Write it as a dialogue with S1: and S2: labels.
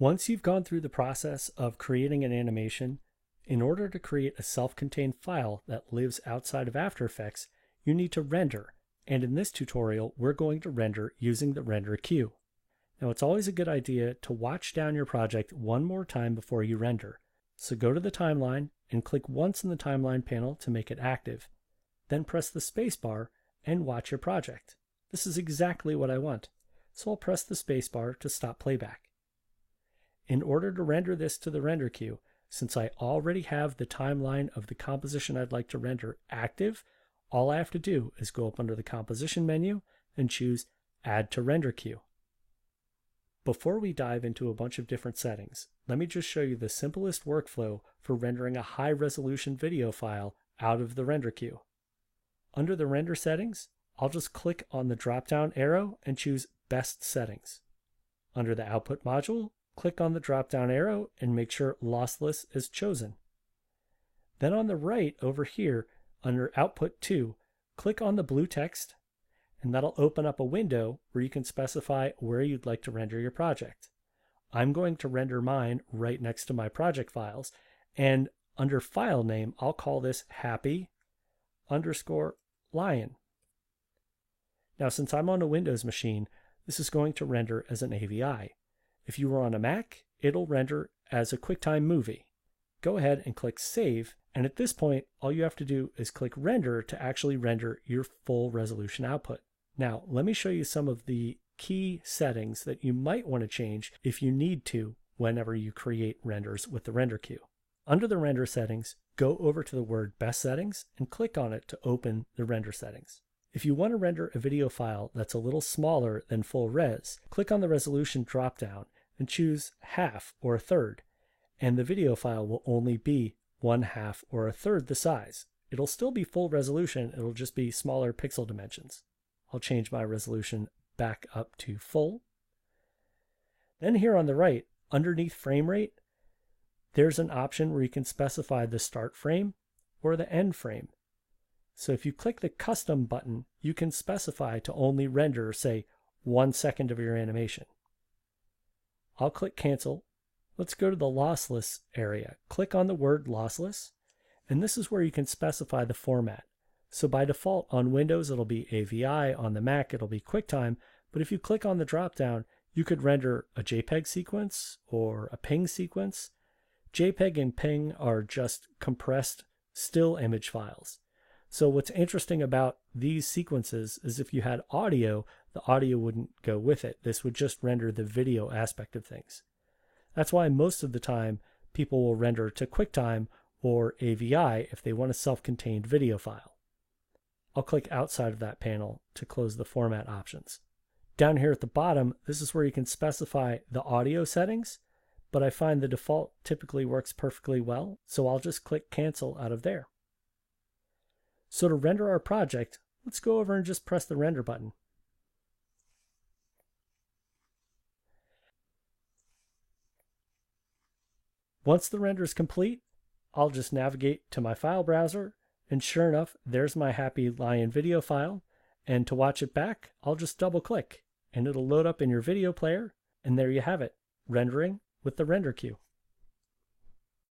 S1: Once you've gone through the process of creating an animation, in order to create a self-contained file that lives outside of After Effects, you need to render. And in this tutorial, we're going to render using the render queue. Now, it's always a good idea to watch down your project one more time before you render. So go to the timeline and click once in the timeline panel to make it active. Then press the spacebar and watch your project. This is exactly what I want. So I'll press the spacebar to stop playback. In order to render this to the render queue, since I already have the timeline of the composition I'd like to render active, all I have to do is go up under the composition menu and choose Add to Render Queue. Before we dive into a bunch of different settings, let me just show you the simplest workflow for rendering a high-resolution video file out of the render queue. Under the render settings, I'll just click on the drop-down arrow and choose Best Settings. Under the output module, click on the drop-down arrow and make sure Lossless is chosen. Then on the right over here, under Output 2, click on the blue text, and that'll open up a window where you can specify where you'd like to render your project. I'm going to render mine right next to my project files, and under file name, I'll call this happy_lion. Now, since I'm on a Windows machine, this is going to render as an AVI. If you were on a Mac, it'll render as a QuickTime movie. Go ahead and click Save, and at this point, all you have to do is click Render to actually render your full resolution output. Now, let me show you some of the key settings that you might want to change if you need to whenever you create renders with the render queue. Under the render settings, go over to the word Best Settings and click on it to open the render settings. If you want to render a video file that's a little smaller than full res, click on the resolution dropdown and choose half or a third, and the video file will only be 1/2 or a third the size. It'll still be full resolution, it'll just be smaller pixel dimensions. I'll change my resolution back up to full. Then here on the right, underneath frame rate, there's an option where you can specify the start frame or the end frame. So if you click the custom button, you can specify to only render, say, 1 second of your animation. I'll click cancel. Let's go to the lossless area. Click on the word lossless, and this is where you can specify the format. So by default on Windows, it'll be AVI, on the Mac, it'll be QuickTime, but if you click on the dropdown, you could render a JPEG sequence or a PNG sequence. JPEG and PNG are just compressed still image files. So what's interesting about these sequences is if you had audio, the audio wouldn't go with it. This would just render the video aspect of things. That's why most of the time people will render to QuickTime or AVI if they want a self-contained video file. I'll click outside of that panel to close the format options. Down here at the bottom, this is where you can specify the audio settings, but I find the default typically works perfectly well, so I'll just click cancel out of there. So to render our project, let's go over and just press the render button. Once the render is complete, I'll just navigate to my file browser, and sure enough, there's my Happy Lion video file, and to watch it back, I'll just double click, and it'll load up in your video player, and there you have it, rendering with the render queue.